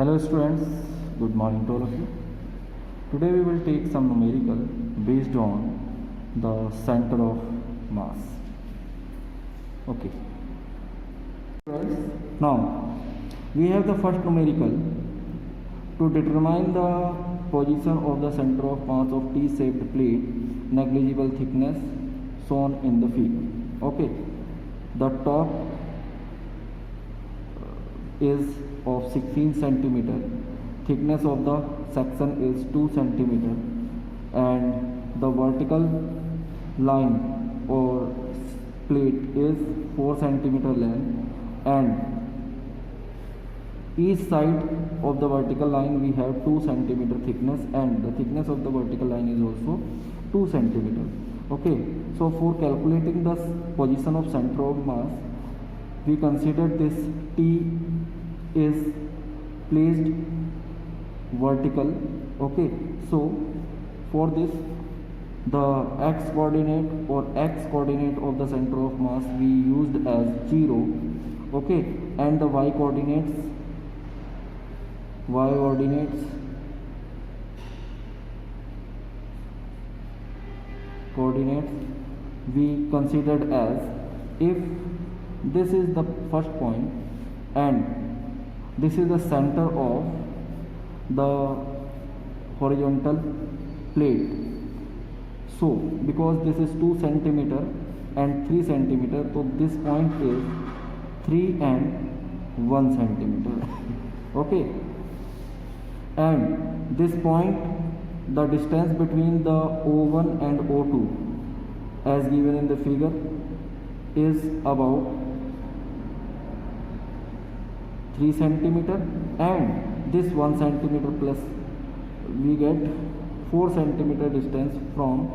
Hello students, good morning to all of you. Today we will take some numerical based on the center of mass. Okay. Now we have the first numerical to determine the position of the center of mass of T-shaped plate, negligible thickness shown in the figure. Okay. The top is of 16 centimeter, thickness of the section is 2 centimeter, and the vertical line or plate is 4 centimeter length, and each side of the vertical line we have 2 centimeter thickness, and the thickness of the vertical line is also 2 centimeter. Okay, so for calculating the position of center of mass, we consider this T is placed vertical. Okay, so for this the x coordinate or x coordinate of the center of mass we used as 0. Okay, and the y coordinates we considered as, if this is the first point and this is the center of the horizontal plate, so because this is 2 centimeter and 3 centimeter, so this point is 3 and 1 centimeter. Okay, and this point, the distance between the O1 and O2 as given in the figure is about 3 centimeter, and this 1 centimeter plus we get 4 centimeter distance from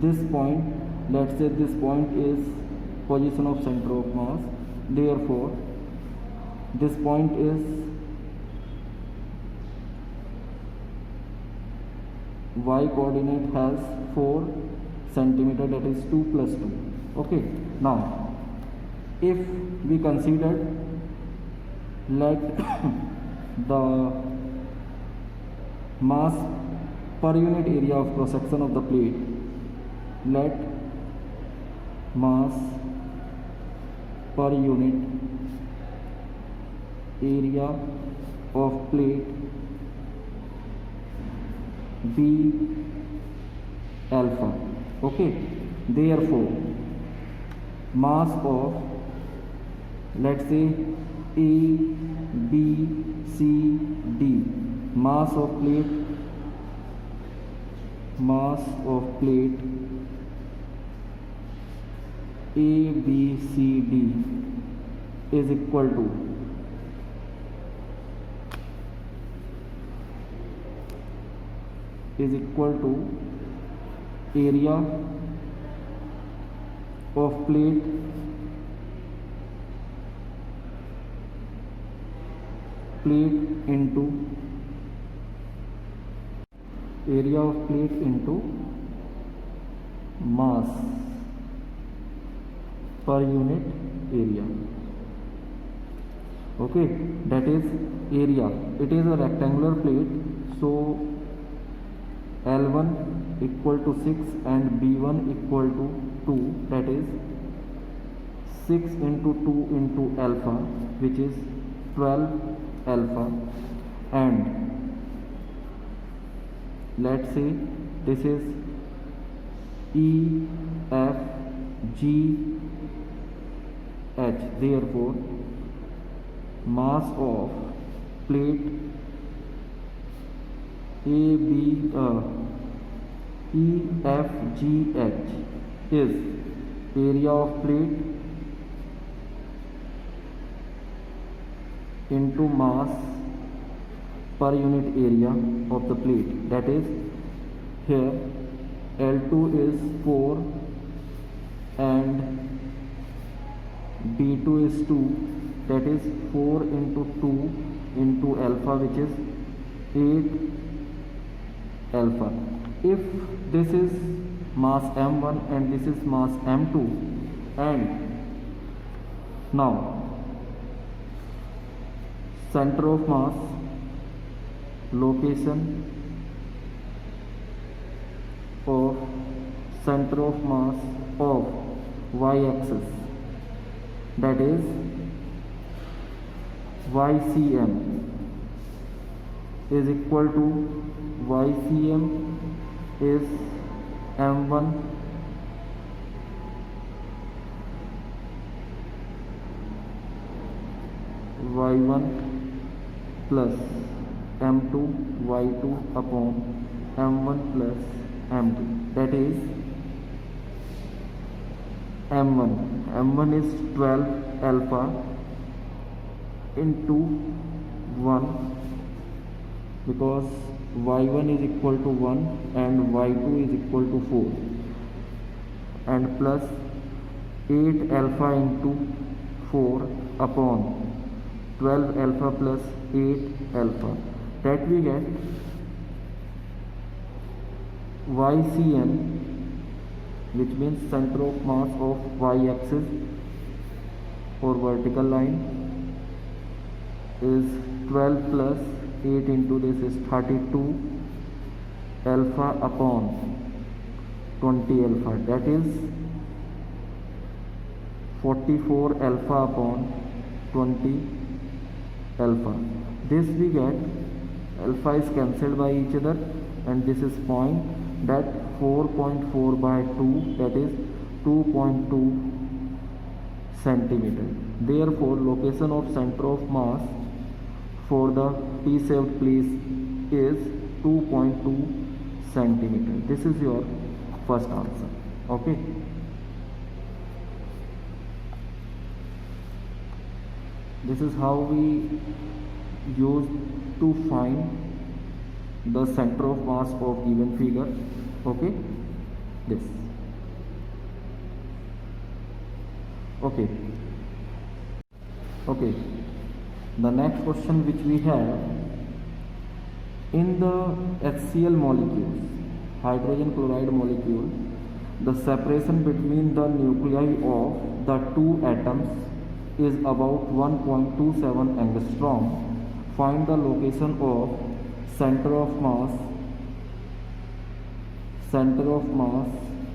this point. Let's say this point is position of center of mass, therefore this point is y coordinate has 4 centimeter, that is 2 plus 2. Okay, now if we consider, let the mass per unit area of cross section of the plate, let mass per unit area of plate be alpha. Okay, therefore mass of, let's say, A, B, C, D, mass of plate A, B, C, D is equal to area of plate into mass per unit area. Okay, that is area. It is a rectangular plate, so L1 equal to 6 and B1 equal to 2, that is 6 into 2 into alpha, which is 12 alpha, and let's say this is E, F, G, H, therefore mass of plate E, F, G, H is area of plate into mass per unit area of the plate, that is, here L2 is 4 and B2 is 2, that is 4 into 2 into alpha, which is 8 alpha. If this is mass M1 and this is mass M2, and now center of mass location of center of mass of y-axis, that is YCM is equal to YCM is M1 Y1 plus M2 Y2 upon M1 plus M2, that is M1 is 12 alpha into 1, because y1 is equal to 1 and y2 is equal to 4, and plus 8 alpha into 4 upon 12 alpha plus 8 alpha, that we get YCM, which means center of mass of y-axis or vertical line, is 12 plus 8 into this is 32 alpha upon 20 alpha, that is 44 alpha upon 20 alpha. This we get, alpha is cancelled by each other, and this is point, that 4.4 by 2, that is 2.2 centimeter. Therefore, location of center of mass for the T-shaped place is 2.2 centimeter. This is your first answer. Okay. This is how we use to find the center of mass of given figure. Okay, this. Okay. The next question which we have, in the HCl molecules, hydrogen chloride molecule, the separation between the nuclei of the two atoms is about 1.27 angstrom. Find the location of center of mass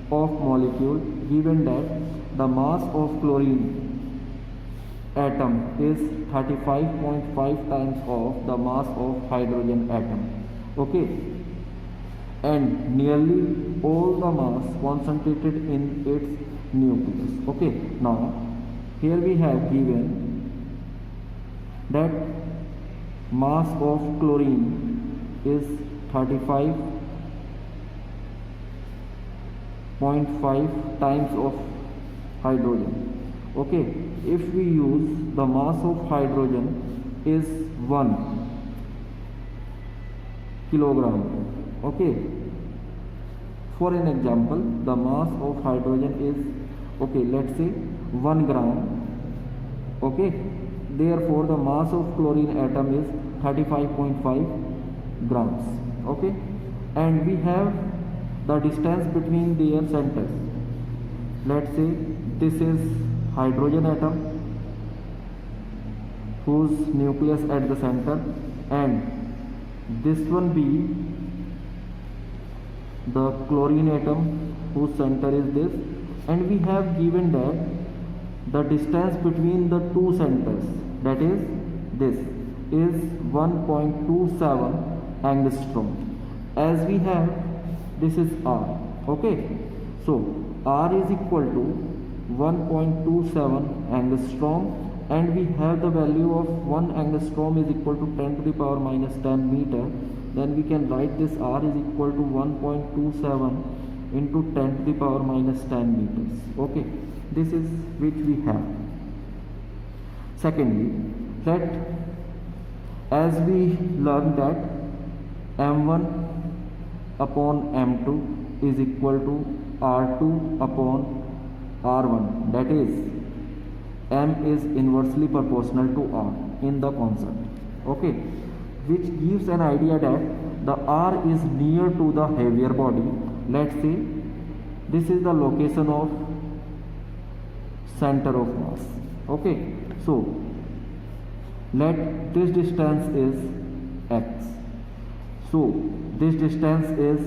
of molecule, given that the mass of chlorine atom is 35.5 times of the mass of hydrogen atom. Okay, and nearly all the mass concentrated in its nucleus. Okay, now here we have given that mass of chlorine is 35.5 times of hydrogen. Okay, if we use the mass of hydrogen is 1 kilogram. Okay, for an example, the mass of hydrogen is, okay, let's say 1 gram. Okay, therefore the mass of chlorine atom is 35.5 grams. Okay, and we have the distance between their centers. Let's say this is hydrogen atom whose nucleus at the center, and this one be the chlorine atom whose center is this, and we have given that the distance between the two centers, that is this, is 1.27 angstrom. As we have, this is R. Okay, so R is equal to 1.27 angstrom, and we have the value of 1 angstrom is equal to 10 to the power minus 10 meter. Then we can write this R is equal to 1.27 into 10 to the power minus 10 meters. Okay, this is which we have. Secondly, let as we learned that M1 upon M2 is equal to R2 upon R1, that is M is inversely proportional to R in the concept. Okay, which gives an idea that the R is near to the heavier body. Let's say this is the location of center of mass. Okay, so let this distance is x. So this distance is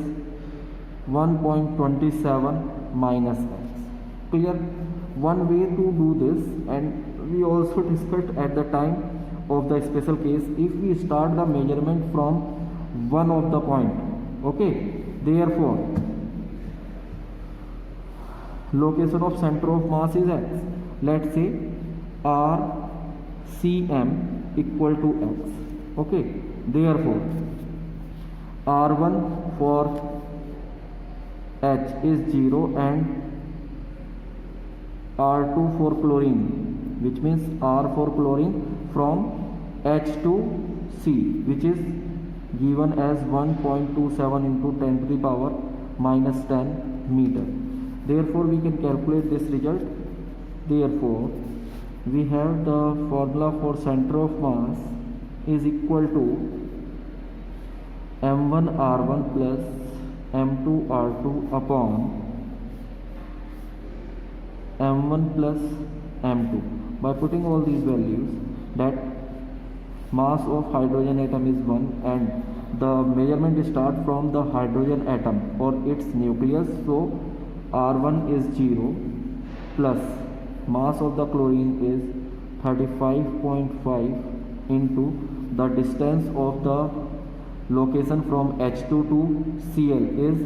1.27 minus x. Clear? One way to do this, and we also discussed at the time of the special case, if we start the measurement from one of the point. Okay, therefore location of center of mass is x. Let's say RCM equal to x. Okay, therefore R1 for H is 0 and R2 for chlorine, which means R for chlorine from H to C, which is given as 1.27 into 10 to the power minus 10 meter. Therefore we can calculate this result. Therefore we have the formula for center of mass is equal to m1 r1 plus m2 r2 upon m1 plus m2. By putting all these values, that mass of hydrogen atom is 1 and the measurement start from the hydrogen atom or its nucleus. So r1 is 0 plus mass of the chlorine is 35.5 into the distance of the location from H2 to Cl is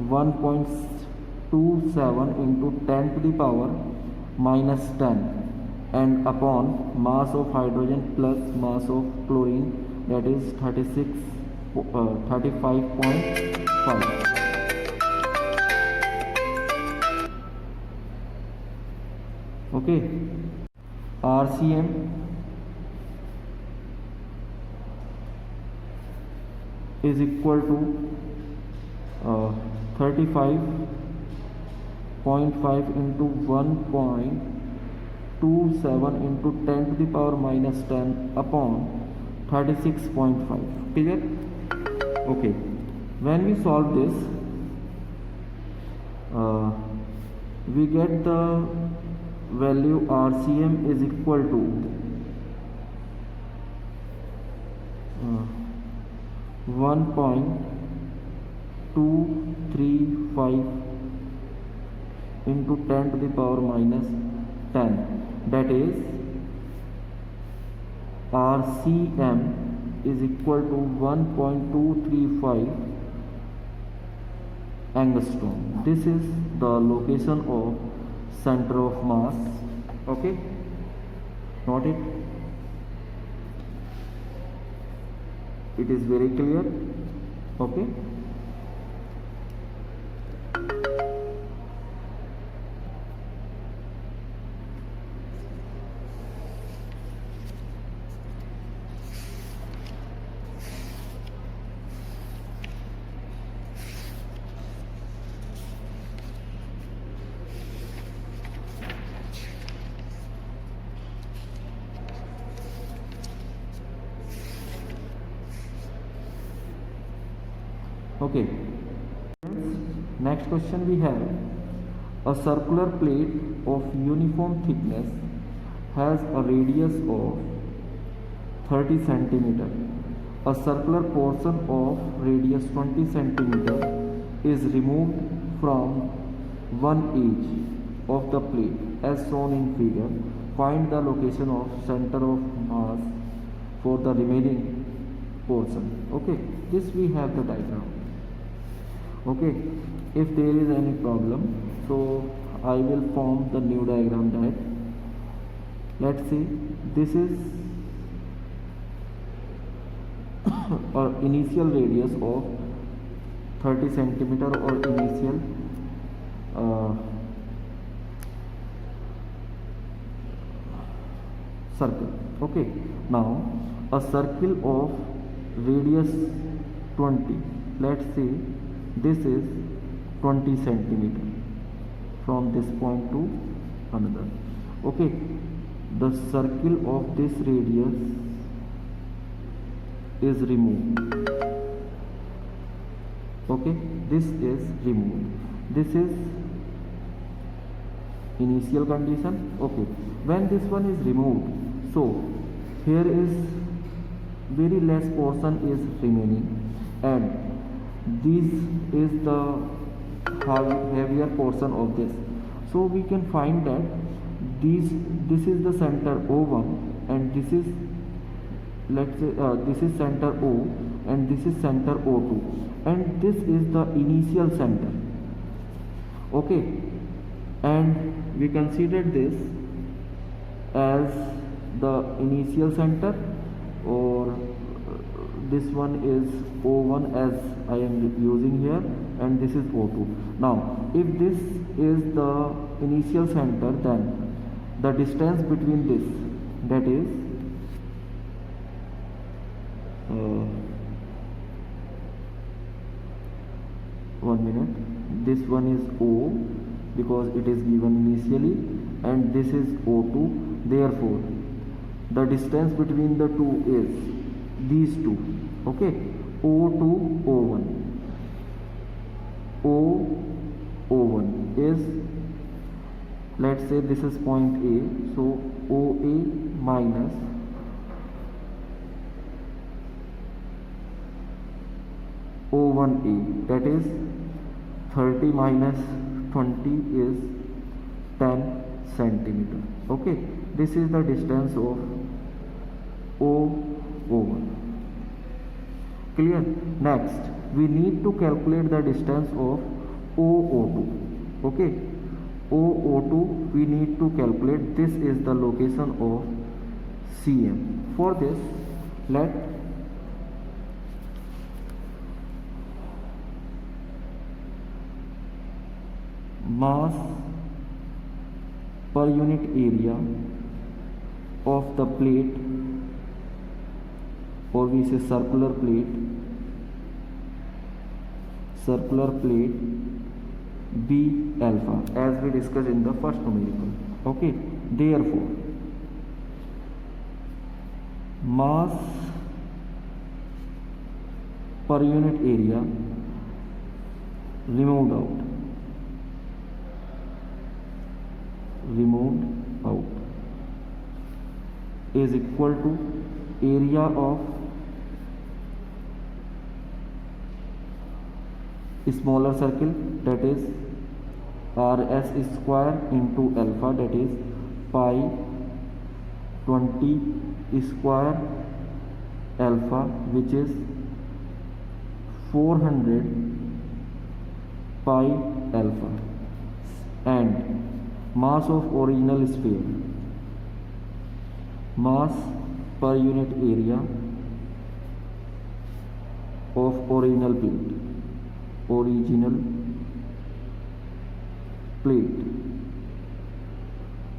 1.27 into 10 to the power minus 10 and upon mass of hydrogen plus mass of chlorine, that is 35.5. Okay, RCM is equal to 35.5 into 1.27 into 10 to the power minus 10 upon 36.5. Clear? Okay, when we solve this, we get the value RCM is equal to 1.235 into 10 to the power minus 10, that is RCM is equal to 1.235 angstrom. This is the location of center of mass. Okay, note it. It is very clear. Okay, okay. Next question we have: a circular plate of uniform thickness has a radius of 30 cm. A circular portion of radius 20 cm is removed from one edge of the plate as shown in figure. Find the location of center of mass for the remaining portion. Okay, this we have the diagram. Okay, if there is any problem, so I will form the new diagram. That, let's see, this is our initial radius of 30 centimeter or initial circle. Okay, now a circle of radius 20, let's say this is 20 centimeter from this point to another. Okay, the circle of this radius is removed. Okay, this is removed. This is initial condition. Okay, when this one is removed, so here is very less portion is remaining, and this is the heavier portion of this. So we can find that this is the center O1, and this is, let's say, this is center O, and this is center O2, and this is the initial center. Okay, and we considered this as the initial center, or this one is O1 as I am using here, and this is O2. Now if this is the initial center, then the distance between this, that is one minute, this one is O because it is given initially, and this is O2. Therefore the distance between the two is these two. Okay, O2 O1, O1 is, let's say this is point A, so OA minus O1A, that is 30 minus 20 is 10 centimeter. Okay, this is the distance of O1. Clear? Next, we need to calculate the distance of OO2. Okay, OO2 we need to calculate. This is the location of CM. For this, let mass per unit area of the plate, or we say circular plate B alpha, as we discussed in the first numerical. Okay, therefore mass per unit area removed out is equal to area of smaller circle, that is RS square into alpha, that is pi 20 square alpha, which is 400 pi alpha, and mass of original sphere, mass per unit area of original plate.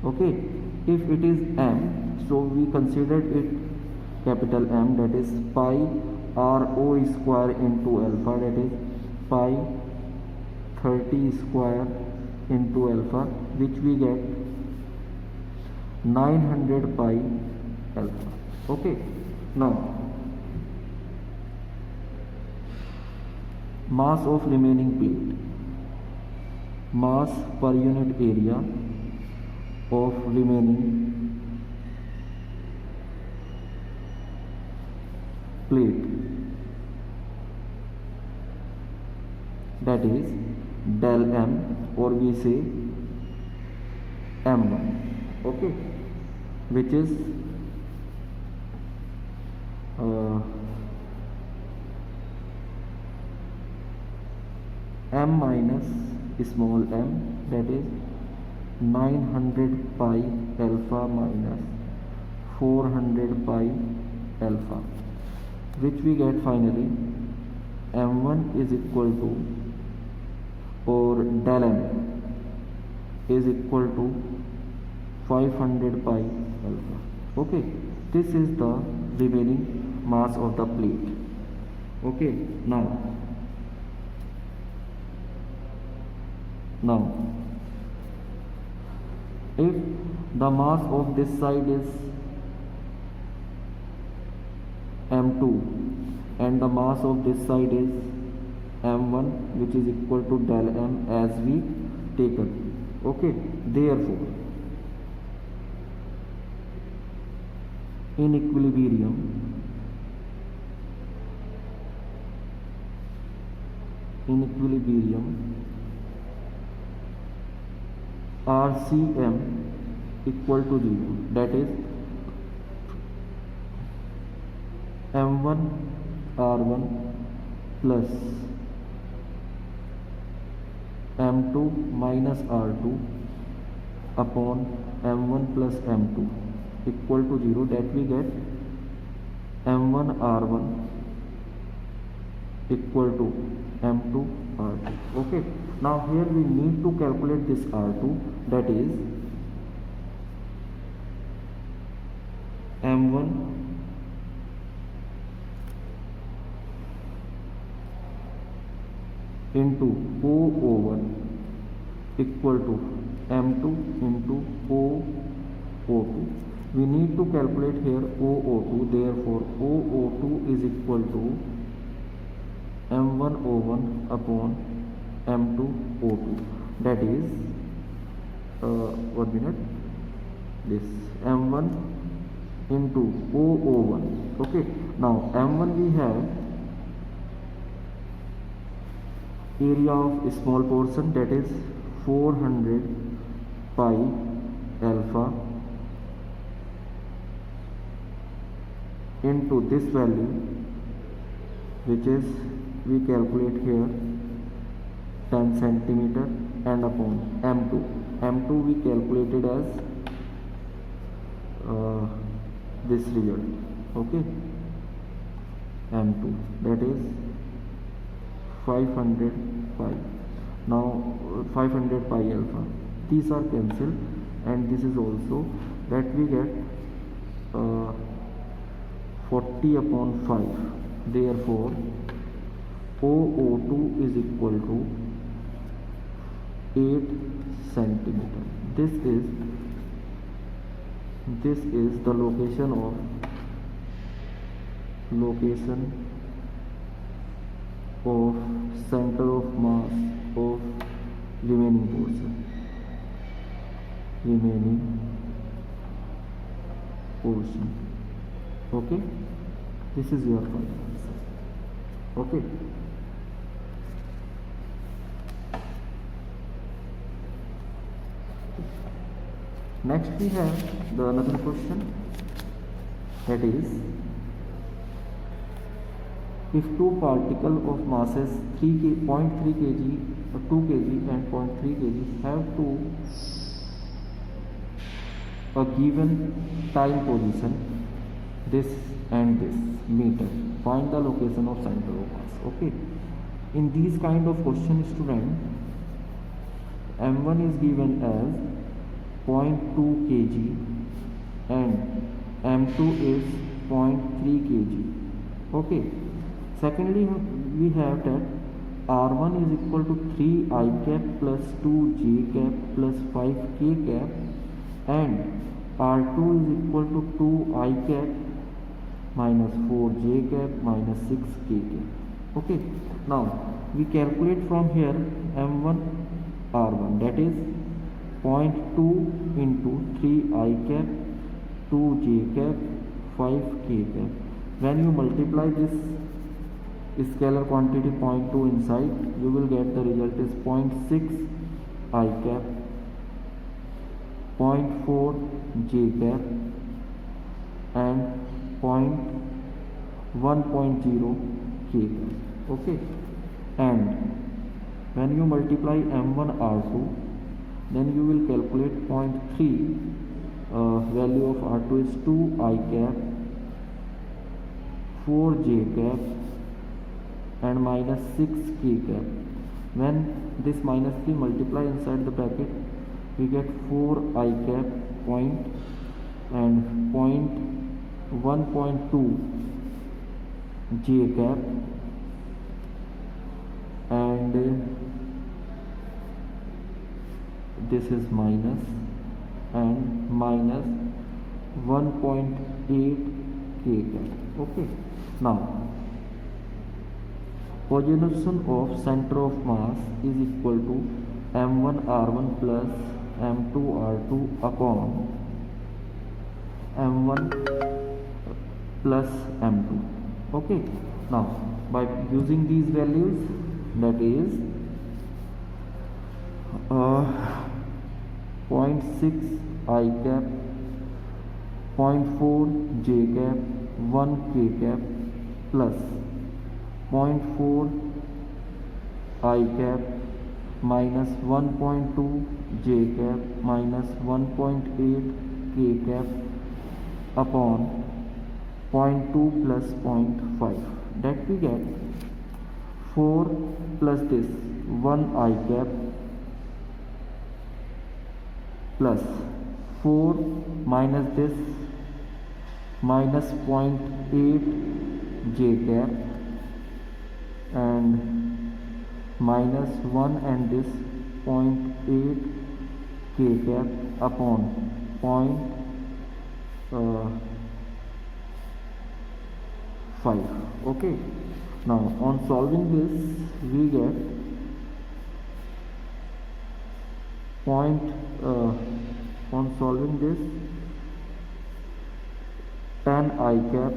Okay, if it is M, so we considered it capital M, that is pi RO square into alpha, that is pi 30 square into alpha, which we get 900 pi alpha. Okay, now mass of remaining plate, mass per unit area of remaining plate, that is del M, or we say M1. Okay, which is M minus small m, that is 900 pi alpha minus 400 pi alpha, which we get finally M1 is equal to, or del M is equal to 500 pi alpha. Okay, this is the remaining mass of the plate. Okay, now if the mass of this side is M2 and the mass of this side is M1, which is equal to del M as we taken. Okay, therefore in equilibrium in equilibrium, RCM equal to 0, that is M1 R1 plus M2 minus R2 upon M1 plus M2 equal to 0, that we get M1 R1 equal to M2 R2. Okay, now here we need to calculate this R2, that is M1 into O01 equal to M2 into O02. We need to calculate here O02, therefore O02 is equal to M1O1 upon M2O2, that is 1 minute, this M1 into O01. Okay, now M1 we have area of small portion, that is 400 pi alpha into this value, which is we calculate here 10 centimeter, and upon M2 we calculated as this result. Okay, M2, that is 500 pi. Now 500 pi alpha, these are cancelled, and this is also, that we get 40 upon 5, therefore O02 is equal to 8 centimeter. This is the location of center of mass of remaining portion. Okay, this is your final answer. Okay, next we have the another question, that is, if two particles of masses 0.3 kg, 2 kg and 0.3 kg have to a given time position, this and this meter, find the location of center of mass. Okay, in these kind of question, student, M1 is given as 0.2 kg and M2 is 0.3 kg. Okay, secondly we have that R1 is equal to 3 I cap plus 2 j cap plus 5 k cap, and R2 is equal to 2 I cap minus 4 j cap minus 6 k cap. Okay, now we calculate from here M1 R1, that is 0.2 into 3 I cap 2 j cap 5 k cap. When you multiply this scalar quantity 0.2 inside, you will get the result is 0.6 I cap, 0.4 j cap and 1.0 k cap. Okay, and when you multiply M1 R2, then you will calculate 0.3, value of R2 is 2 I cap, 4 j cap and minus 6 k cap. When this minus 3 multiply inside the bracket, we get 4 I cap point and 1.2 j cap and this is minus and minus 1.8 k cap. Okay, now position of center of mass is equal to M1 R1 plus M2 R2 upon M1 plus M2. Okay, now by using these values that is 0.6 I cap, 0.4 j cap, 1 k cap plus 0.4 I cap minus 1.2 j cap minus 1.8 k cap upon 0.2 plus 0.5, that we get 4 plus this 1 I cap plus 4 minus this minus 0.8 j cap and minus 1 and this 0.8 k cap upon 0.5. Okay, now on solving this we get on solving this 10 I cap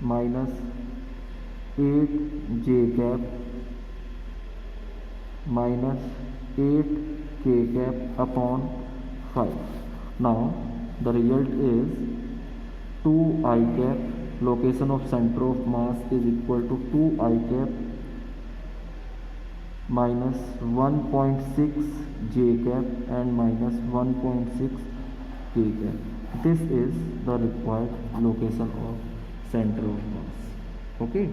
minus 8 j cap minus 8 k cap upon 5. Now the result is 2 I cap, location of center of mass is equal to 2 I cap minus 1.6 j cap and minus 1.6 k cap. This is the required location of center of mass. Okay.